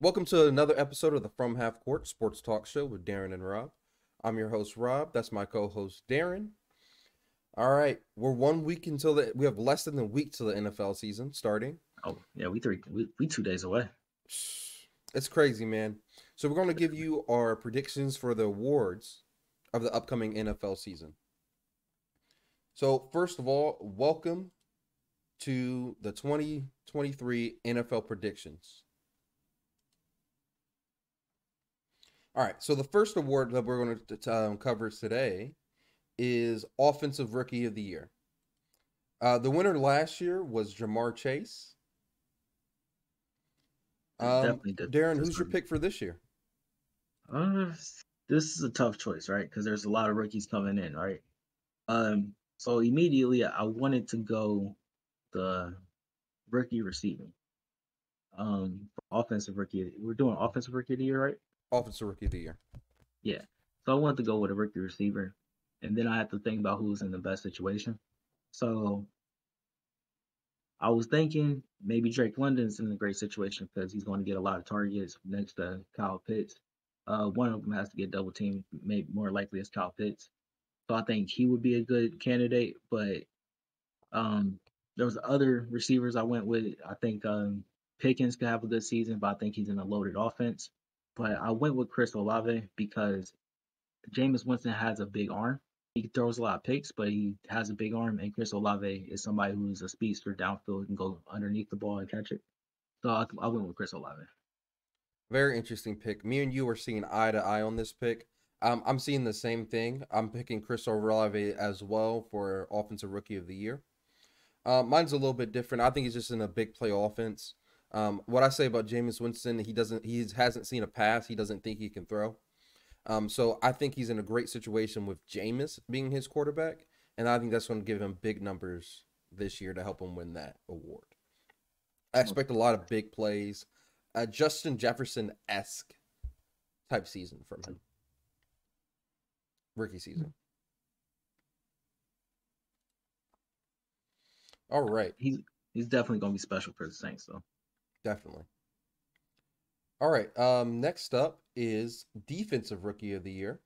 Welcome to another episode of the From Half Court Sports Talk Show with Darren and Rob. I'm your host, Rob. That's my co-host, Darren. All right, we're 1 week until we have less than a week till the NFL season starting. Oh yeah, we 2 days away. It's crazy, man. So we're going to give you our predictions for the awards of the upcoming NFL season. So first of all, welcome to the 2023 NFL predictions. All right, so the first award that we're going to cover today is Offensive Rookie of the Year. The winner last year was Jamar Chase. Definitely Darren, who's your deserving. pick for this year? Uh, this is a tough choice, right? Because there's a lot of rookies coming in, right? So immediately I wanted to go the rookie receiving. Offensive rookie. We're doing offensive rookie of the year, right? Offensive Rookie of the Year. Yeah. So I wanted to go with a rookie receiver, and then I had to think about who's in the best situation. So I was thinking maybe Drake London's in a great situation because he's going to get a lot of targets next to Kyle Pitts. One of them has to get double teamed, maybe more likely as Kyle Pitts. So I think he would be a good candidate. But um, there was other receivers I went with. I think Pickens could have a good season, but I think he's in a loaded offense. But I went with Chris Olave because Jameis Winston has a big arm. He throws a lot of picks, but he has a big arm, and Chris Olave is somebody who's a speedster downfield and go underneath the ball and catch it. So I went with Chris Olave. Very interesting pick. Me and you are seeing eye to eye on this pick. I'm seeing the same thing. I'm picking Chris Olave as well for Offensive Rookie of the Year. Mine's a little bit different. I think he's just in a big play offense. What I say about Jameis Winston, he hasn't seen a pass. He doesn't think he can throw. So I think he's in a great situation with Jameis being his quarterback, and I think that's going to give him big numbers this year to help him win that award. I expect a lot of big plays, Justin Jefferson-esque type season from him, rookie season. All right, He's definitely going to be special for the Saints, though. definitely. All right, next up is Defensive Rookie of the Year.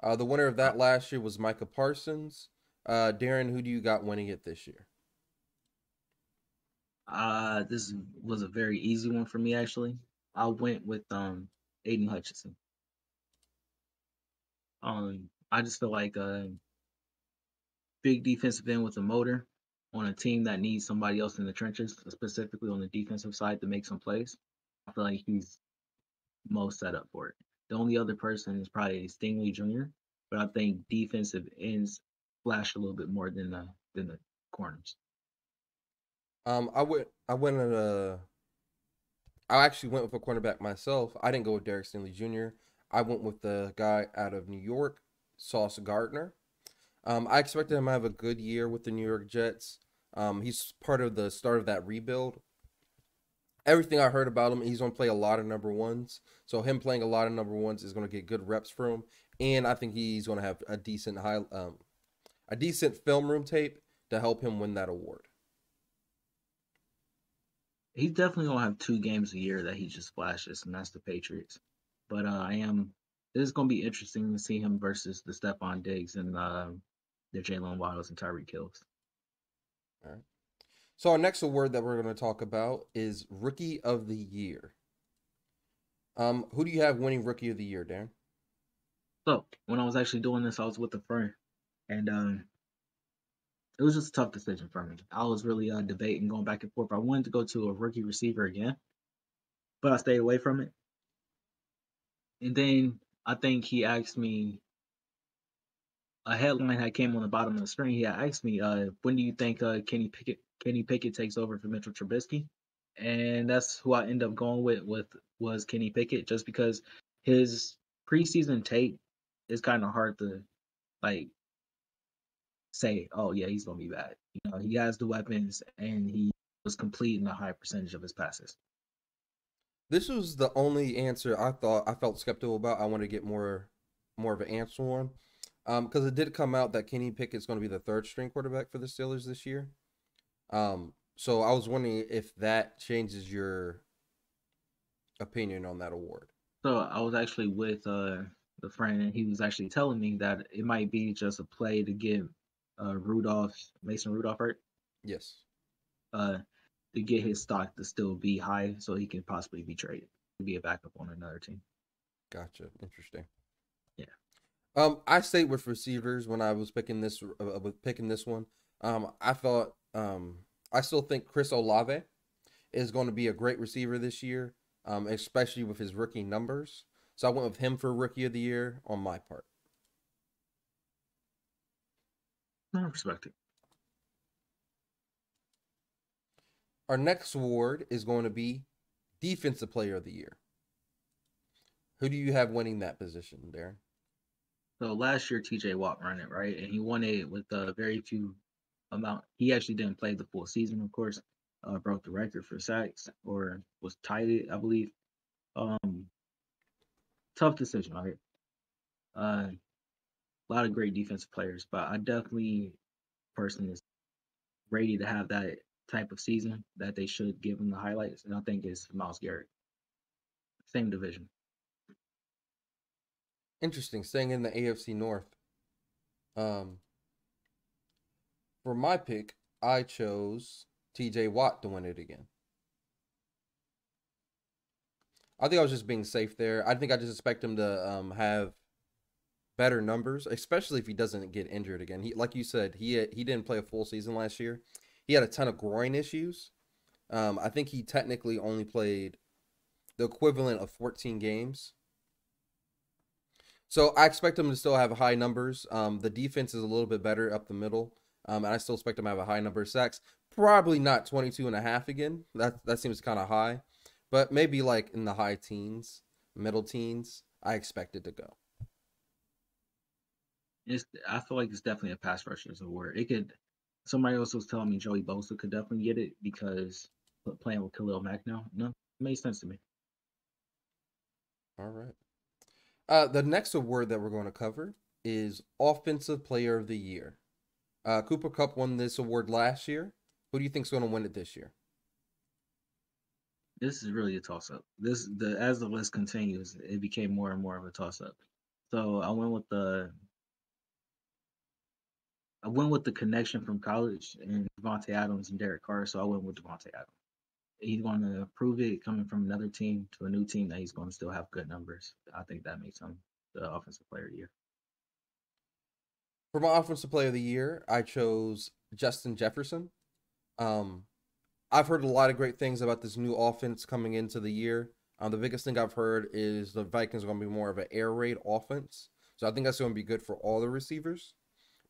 The winner of that last year was Micah Parsons. Darren, who do you got winning it this year? This was a very easy one for me actually. I went with Aiden Hutchinson. I just feel like big defensive end with a motor on a team that needs somebody else in the trenches, specifically on the defensive side to make some plays. I feel like he's most set up for it. The only other person is probably Stingley Jr., but I think defensive ends flash a little bit more than the corners. I actually went with a cornerback myself. I didn't go with Derek Stingley Jr. I went with the guy out of New York, Sauce Gardner. I expected him to have a good year with the New York Jets. He's part of the start of that rebuild. Everything I heard about him, he's going to play a lot of number ones. So him playing a lot of number ones is going to get good reps for him, and I think he's going to have a decent film room tape to help him win that award. He's definitely gonna have 2 games a year that he just flashes, and that's the Patriots. But I am. This is gonna be interesting to see him versus the Stephon Diggs and the Jalen Waddles and Tyreek Hills. All right. So our next award that we're going to talk about is Rookie of the Year. Who do you have winning Rookie of the Year, Darren? So when I was actually doing this, I was with a friend, and it was just a tough decision for me. I was really debating, going back and forth. I wanted to go to a rookie receiver again, but I stayed away from it. And then I think he asked me a headline that came on the bottom of the screen. He had asked me, "When do you think Kenny Pickett takes over for Mitchell Trubisky?" And that's who I ended up going with was Kenny Pickett, just because his preseason tape is kind of hard to like say, "Oh yeah, he's gonna be bad." He has the weapons and he was completing a high percentage of his passes. This was the only answer I felt skeptical about. I want to get more of an answer on. Because it did come out that Kenny Pickett's going to be the third string quarterback for the Steelers this year. So I was wondering if that changes your opinion on that award? So I was actually with the friend, and he was actually telling me that it might be just a play to give Mason Rudolph, right? Yes. Uh, to get his stock to still be high, so he can possibly be traded to be a backup on another team. Gotcha. Interesting. Yeah. I stayed with receivers when I was picking this one. I thought I still think Chris Olave is going to be a great receiver this year, especially with his rookie numbers. So I went with him for rookie of the year on my part. I respect it. Our next award is going to be defensive player of the year. Who do you have winning that position, Darren? So last year, TJ Watt ran it, right? And he won it with very few amount. He actually didn't play the full season, of course. Broke the record for sacks, or was tied it, I believe. Um, Tough decision, right? A lot of great defensive players, but I definitely personally is ready to have that type of season that they should give him the highlights, and I think it's Miles Garrett. Same division. Interesting. Staying in the AFC North. Um, for my pick, I chose TJ Watt to win it again. I think I was just being safe there. I think I just expect him to have better numbers, especially if he doesn't get injured again. He, like you said, he didn't play a full season last year. He had a ton of groin issues. I think he technically only played the equivalent of 14 games. So I expect him to still have high numbers. The defense is a little bit better up the middle. And I still expect him to have a high number of sacks. Probably not 22 and a half again. That seems kind of high. But maybe like in the high teens, middle teens, I expect it to go. I feel like it's definitely a pass rusher's award. It could. Somebody else was telling me Joey Bosa could definitely get it because playing with Khalil Mack now. No, it made sense to me. All right. The next award that we're going to cover is Offensive Player of the Year. Cooper Kupp won this award last year. Who do you think is going to win it this year? This is really a toss up. As the list continues, it became more and more of a toss up. So I went with the connection from college and Devontae Adams and Derek Carr. So I went with Devontae Adams. He's going to prove it coming from another team to a new team that he's going to still have good numbers. I think that makes him the offensive player of the year. For my Offensive Player of the Year, I chose Justin Jefferson. Um, I've heard a lot of great things about this new offense coming into the year. The biggest thing I've heard is the Vikings are going to be more of an air raid offense. So I think that's going to be good for all the receivers.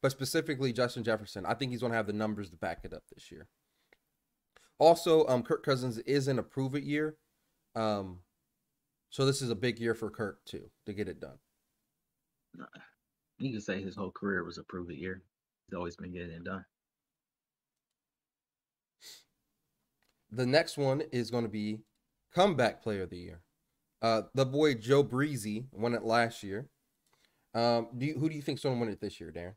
But specifically, Justin Jefferson, I think he's going to have the numbers to back it up this year. Also, Kirk Cousins is in a prove it year. So this is a big year for Kirk, too, to get it done. You could say his whole career was a prove it year. He's always been getting it done. The next one is going to be Comeback Player of the Year. The boy Joe Breezy won it last year. Who do you think's going to win it this year, Darren?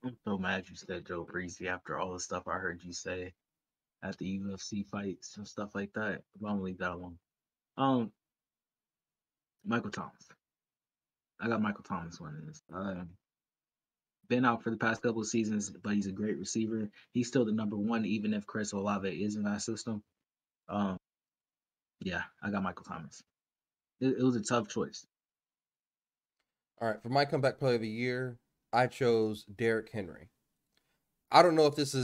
I'm so mad you said Joe Breezy after all the stuff I heard you say at the UFC fights and stuff like that. But I'm gonna leave that alone. Michael Thomas. I got Michael Thomas winning this. Been out for the past couple of seasons, but he's a great receiver. He's still the number one, even if Chris Olave is in that system. Um, yeah, I got Michael Thomas. It was a tough choice. All right, for my Comeback Player of the Year, I chose Derrick Henry. I don't know if this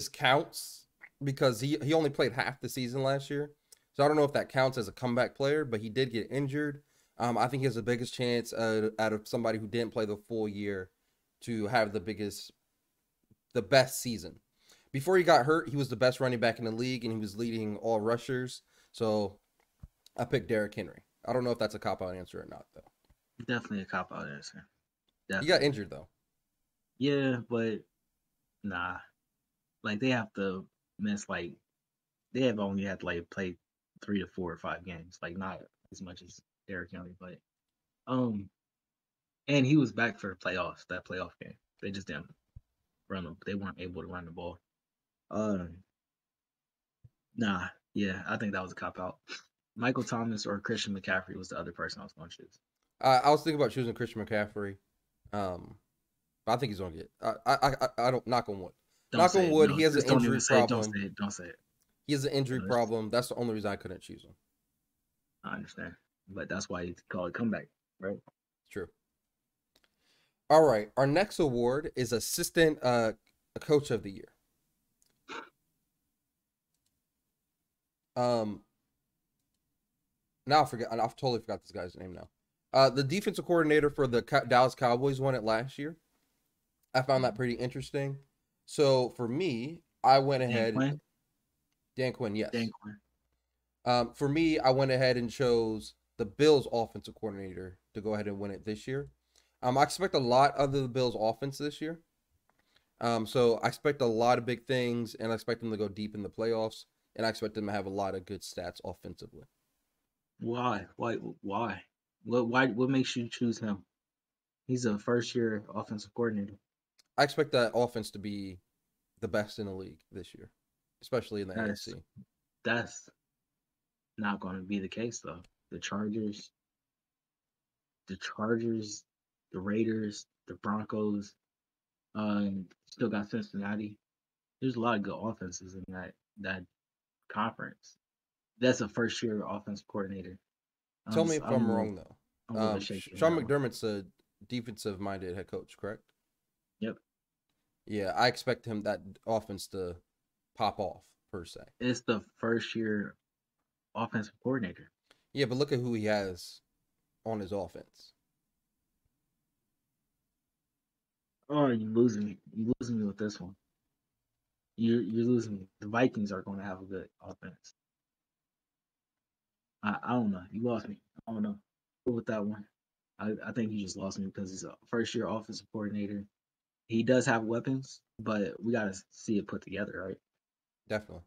counts because he only played half the season last year. So I don't know if that counts as a comeback player, but he did get injured. I think he has the biggest chance out of somebody who didn't play the full year to have the best season. Before he got hurt, he was the best running back in the league, and he was leading all rushers. So I picked Derrick Henry. I don't know if that's a cop-out answer or not, though. Definitely a cop out answer. He got Definitely. injured, though. Yeah, but nah. Like they have to miss they have only had to play 3 to 4 or 5 games. Like not as much as Derrick Henry played. Um and he was back for the playoffs, that playoff game. They just didn't run them. They weren't able to run the ball. Um nah. Yeah, I think that was a cop out. Michael Thomas or Christian McCaffrey was the other person I was going to choose. I was thinking about choosing Christian McCaffrey. But I think he's gonna get. I don't knock on wood. Don't Knock say on it. wood. No, He has an just don't injury even say it. Don't problem. say it. Don't say it. He has an injury No, it's- problem. That's the only reason I couldn't choose him. I understand, but that's why you call it comeback, right? True. All right. Our next award is assistant coach of the year. Um. Now I forget. I've totally forgot this guy's name now. The defensive coordinator for the Dallas Cowboys won it last year. I found that pretty interesting. So for me, I went Dan ahead. Quinn. Dan Quinn, Dan yes. Quinn. For me, I went ahead and chose the Bills offensive coordinator to go ahead and win it this year. I expect a lot of the Bills offense this year. So I expect a lot of big things, and I expect them to go deep in the playoffs, and I expect them to have a lot of good stats offensively. Why? Why? Why? What? Why? What makes you choose him? He's a first-year offensive coordinator. I expect that offense to be the best in the league this year, especially in the That's AFC. that's not going to be the case though. The Chargers, the Chargers, the Raiders, the Broncos, still got Cincinnati. There's a lot of good offenses in that conference. That's a first-year offensive coordinator. Tell me I if don't I'm know. wrong though. I'm a little bit shaky on Sean that one. McDermott's a defensive-minded head coach, correct? Yep. Yeah, I expect him that offense to pop off per se. It's the first-year offensive coordinator. Yeah, but look at who he has on his offense. Oh, you losing me. You losing me with this one. You're losing me. The Vikings are going to have a good offense. I don't know. You lost me. I don't know. Go with that one. I think you just lost me because he's a first year offensive coordinator. He does have weapons, but we got to see it put together, right? Definitely.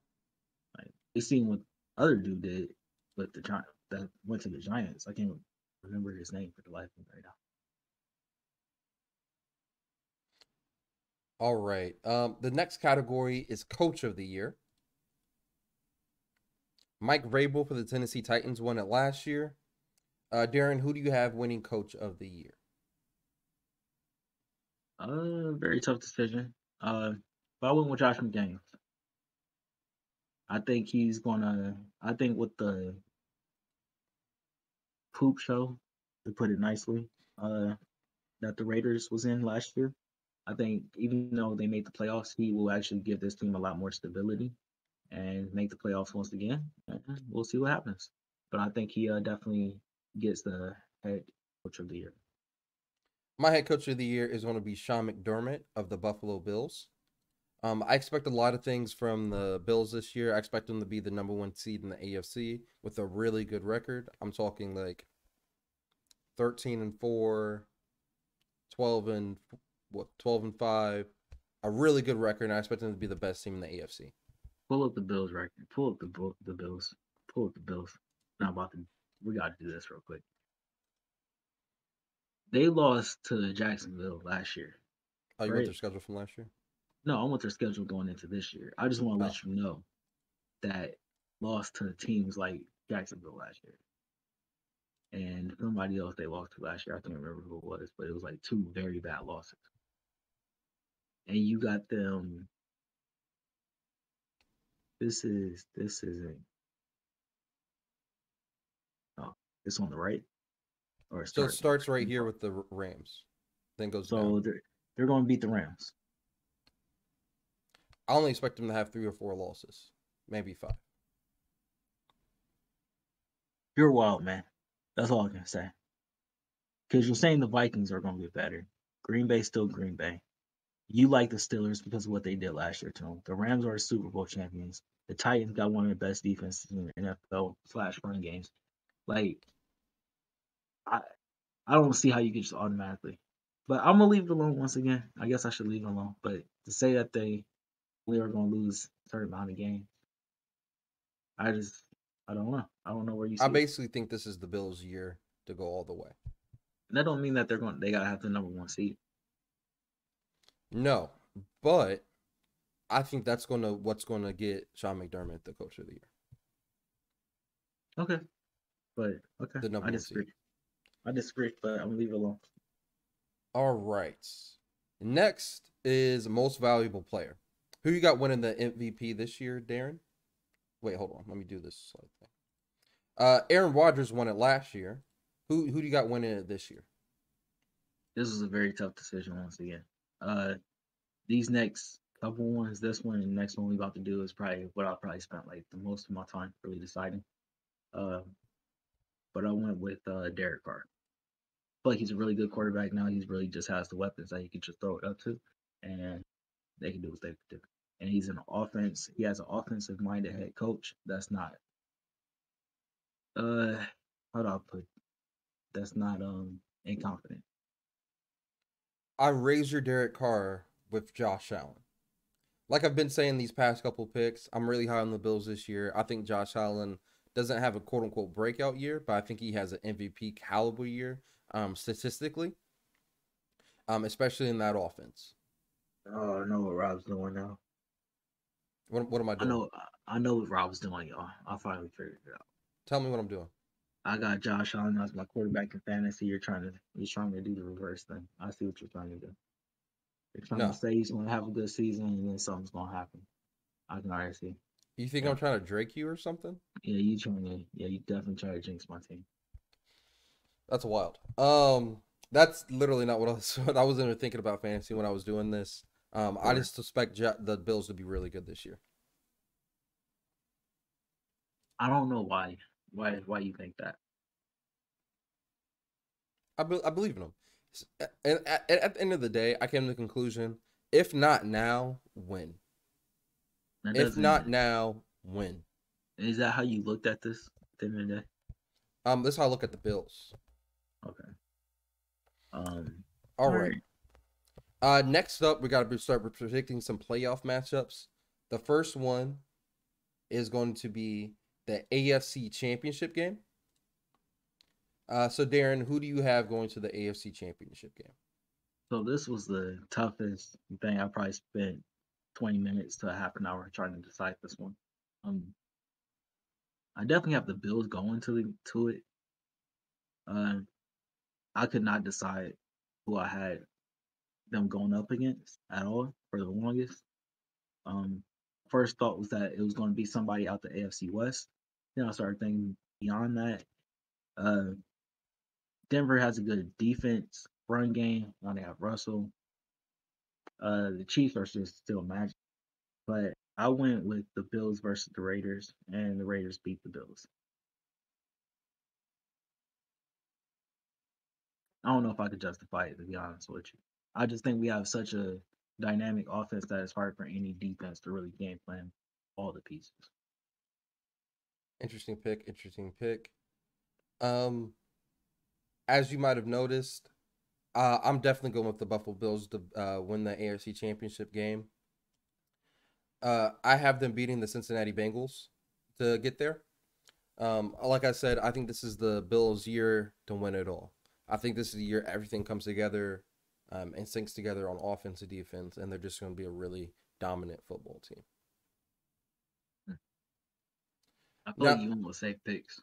Like we seen what other dude did with the Giants that went to the Giants. I can't remember his name for the life of me right now. All right. The next category is Coach of the Year. Mike Vrabel for the Tennessee Titans won it last year. Darren, who do you have winning Coach of the Year? Very tough decision. But I went with Josh McDaniels. I think he's gonna. I think with the poop show, to put it nicely, that the Raiders was in last year. I think even though they made the playoffs, he will actually give this team a lot more stability and make the playoffs once again. And we'll see what happens. But I think he definitely gets the head coach of the year. My head coach of the year is going to be Sean McDermott of the Buffalo Bills. I expect a lot of things from the Bills this year. I expect them to be the number one seed in the AFC with a really good record. I'm talking like 13-4, 12-5, a really good record, and I expect them to be the best team in the AFC. Pull up the Bills record. Pull up the Bills. Pull up the Bills. Not about to. We got to do this real quick. They lost to Jacksonville last year, Oh, you went right? their schedule from last year? No, I want their schedule going into this year. I just want to Oh, let you know that lost to teams like Jacksonville last year. And somebody else they lost to last year. I can't remember who it was, but it was like two very bad losses. And you got them. This isn't. Oh, it's on the right, or it so it starts on the starts right. right here with the Rams, then goes down. So they're going to beat the Rams. I only expect them to have 3 or 4 losses, maybe 5. You're wild, man. That's all I can say. Because you're saying the Vikings are going to be better. Green Bay still Green Bay. You like the Steelers because of what they did last year to them. The Rams are Super Bowl champions. The Titans got one of the best defenses in the NFL / run games. Like I I don't see how you could just automatically. But I'm gonna leave it alone once again. I guess I should leave it alone. But to say that they are gonna lose a certain amount of games, I just I don't know. I don't know where you I see it. basically think this is the Bills' year to go all the way. And that don't mean that they gotta have the number one seed. No, but I think that's what's gonna get Sean McDermott the coach of the year. Okay, but okay, the I number one seed. disagree. I disagree, but I'm gonna leave it alone. All right. Next is most valuable player. Who you got winning the MVP this year, Darren? Wait, hold on. Let me do this slightly. Aaron Rodgers won it last year. Who do you got winning it this year? This was a very tough decision once again. Uh, these next couple ones, this one and the next one we about to do is probably what I probably spent like the most of my time really deciding. Uh, but I went with Derek Carr. I feel like he's a really good quarterback now. He's really just has the weapons that he can just throw it up to, and they can do what they can do. And he's an offense. He has an offensive minded head coach. That's not uh how do I put that's not incompetent. I raised your Derek Carr with Josh Allen. Like I've been saying these past couple picks, I'm really high on the Bills this year. I think Josh Allen doesn't have a quote unquote breakout year, but I think he has an MVP caliber year statistically, especially in that offense. Oh, I know what Rob's doing now. What am I I doing? know I know what Rob's doing, y'all. I finally figured it out. Tell me what I'm doing. I got Josh Allen as my quarterback in fantasy. You're trying to do the reverse thing. I see what you're trying to do. You're trying to No. say he's gonna have a good season and then something's gonna happen. I can already see. You think Yeah. I'm trying to Drake you or something? You definitely try to jinx my team. That's wild. That's literally not what I was. What I wasn't even thinking about fantasy when I was doing this. I Or just suspect the Bills to be really good this year. I don't know why you think that. I believe in them. And at the end of the day, I came to the conclusion: if not now, when? That If doesn't not now, when? is that how you looked at this at the end of the day? This is how I look at the Bills. Okay. Um All all right. right. Next up, we got to start predicting some playoff matchups. The first one is going to be the AFC Championship game. So Darren, who do you have going to the AFC Championship game? So this was the toughest thing. I probably spent 20 minutes to a half an hour trying to decide this one. Um I definitely have the Bills going to it. Uh, I could not decide who I had them going up against at all for the longest. Um, First thought was that it was going to be somebody out the AFC West. Then I started thinking beyond that. Uh, Denver has a good defense, run game. Now they have Russell. The Chiefs are just still magic, but I went with the Bills versus the Raiders, and the Raiders beat the Bills. I don't know if I could justify it to be honest with you. I just think we have such a dynamic offense that it's hard for any defense to really game plan all the pieces. Interesting pick. Interesting pick. Um, as you might have noticed, I'm definitely going with the Buffalo Bills to win the AFC Championship game. I have them beating the Cincinnati Bengals to get there. Like I said, I think this is the Bills' year to win it all. I think this is the year everything comes together and sinks together on offense and defense, and they're just going to be a really dominant football team. I feel like Now, you almost safe picks.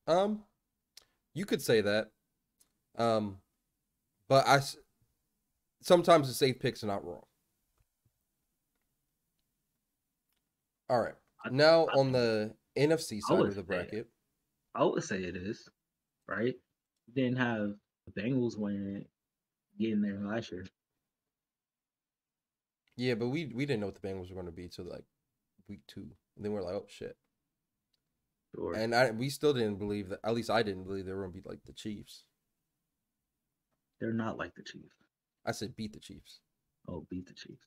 um, you could say that, um, but sometimes the safe picks are not wrong. All right, I, now I, on the NFC I side would of the say it. bracket, I would say it is right. Didn't have the Bengals winning it, getting there last year. yeah, but we didn't know what the Bengals were going to be till like week 2, and then we're like, oh shit. Sure, And we still didn't believe that. At least I didn't believe they were going to be like the Chiefs. they're not like the Chiefs. I said beat the Chiefs. Oh, beat the Chiefs.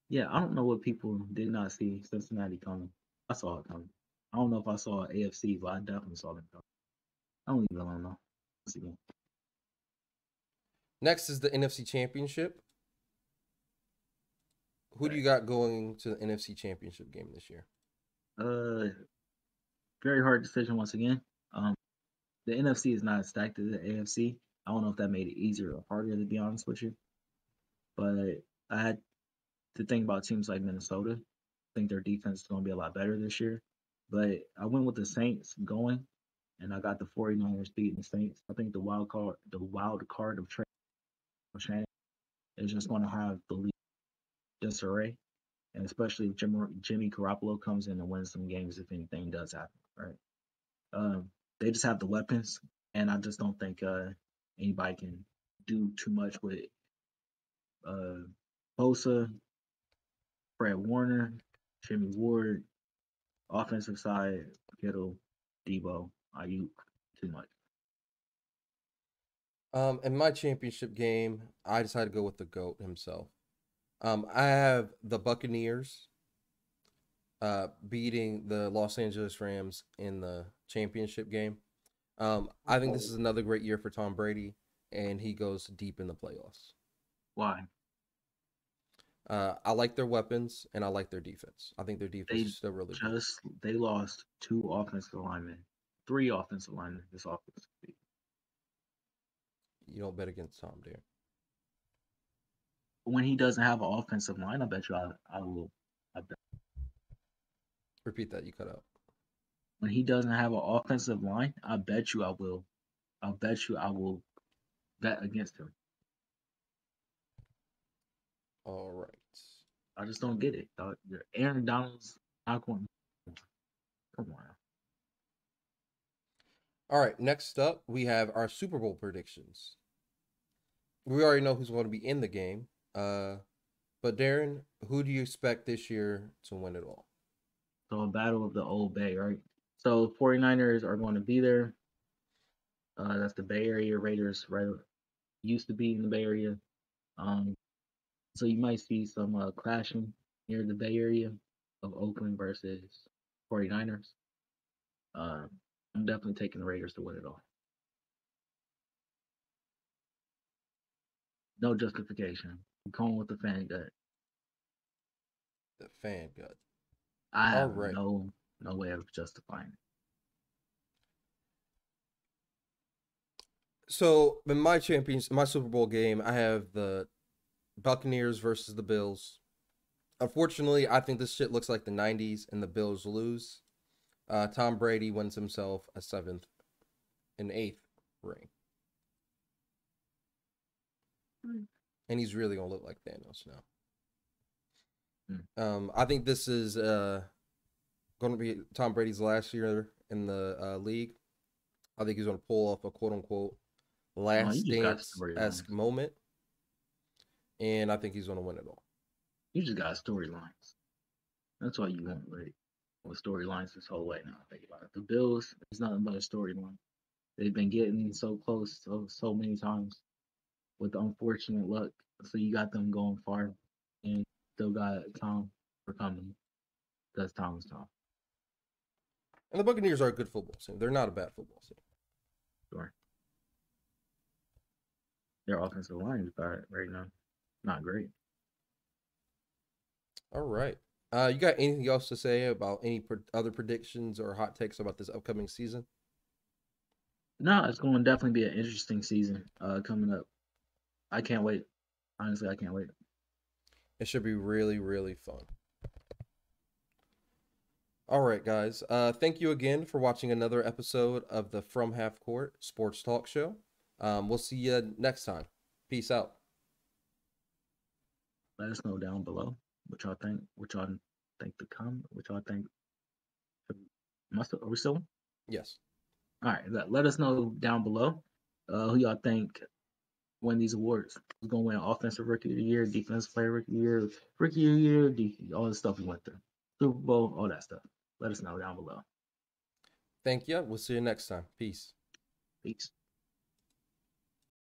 Yeah, I don't know what people did not see Cincinnati coming. I saw it coming. I don't know if I saw AFC, but I definitely saw them coming. I don't even know. Once again, Next is the NFC Championship. Who do right. you got going to the NFC Championship game this year? Uh, Very hard decision once again. Um, the NFC is not as stacked as the AFC. I don't know if that made it easier or harder to be honest with you, but I had to think about teams like Minnesota think their defense is going to be a lot better this year. But I went with the Saints going, and I got the 49ers beating the Saints. I think the wild card of Trey Shannon is just going to have the league disarray, and especially if Jimmy Garoppolo comes in and wins some games if anything does happen, right? They just have the weapons, and I just don't think anybody can do too much with uh, Bosa, Fred Warner, Jimmy Ward, offensive side, Kittle, Debo, Ayuk, too much. In my championship game, I decided to go with the GOAT himself. I have the Buccaneers beating the Los Angeles Rams in the championship game. I think this is another great year for Tom Brady, and he goes deep in the playoffs. Why? I like their weapons, and I like their defense. I think their defense They is still really good. they lost two offensive linemen, three offensive linemen this offensive season. You don't bet against Tom, dear. When he doesn't have an offensive line, I bet you I will. I bet. Repeat that. You cut out. When he doesn't have an offensive line, I bet you I will. I bet you I will bet against him. All right. I just don't get it. Aaron Donald's not going. Come on. All right. Next up, we have our Super Bowl predictions. We already know who's going to be in the game. But Darren, who do you expect this year to win it all? So a battle of the old Bay, right? So 49ers are going to be there. That's the Bay Area Raiders, right? Used to be in the Bay Area. So you might see some clashing near the Bay Area of Oakland versus 49ers. I'm definitely taking the Raiders to win it all. No justification. I'm going with the fan gut. The fan gut. I All have right. no way of justifying it. So in my Super Bowl game, I have the Buccaneers versus the Bills. Unfortunately, I think this shit looks like the '90s, and the Bills lose. Tom Brady wins himself a 7th and 8th ring, and he's really gonna look like Thanos now. I think this is going to be Tom Brady's last year in the league. I think he's going to pull off a quote unquote last dance-esque moment, and I think he's going to win it all. You just got storylines. That's why you want with storylines this whole way now. Think about it. The Bills is nothing but a storyline. They've been getting so close so many times with unfortunate luck. So you got them going far, and still got Tom for coming. Because Tom is Tom. And the Buccaneers are a good football team. They're not a bad football team. Sure. Their offensive line is bad right now. Not great. All right. You got anything else to say about any other predictions or hot takes about this upcoming season? No, it's going to definitely be an interesting season coming up. I can't wait. Honestly, I can't wait. It should be really, really fun. All right, guys. Thank you again for watching another episode of the From Half Court Sports Talk Show. We'll see you next time. Peace out. Let us know down below what y'all think. What y'all think the comment. What y'all think. Are we still? Yes. All right. Let us know down below who y'all think win these awards. Who's gonna win Offensive Rookie of the Year, Defensive Player Rookie of the Year, Rookie of the Year, all the stuff we went through, Super Bowl, all that stuff. Let us know down below. Thank you. We'll see you next time. Peace. Peace.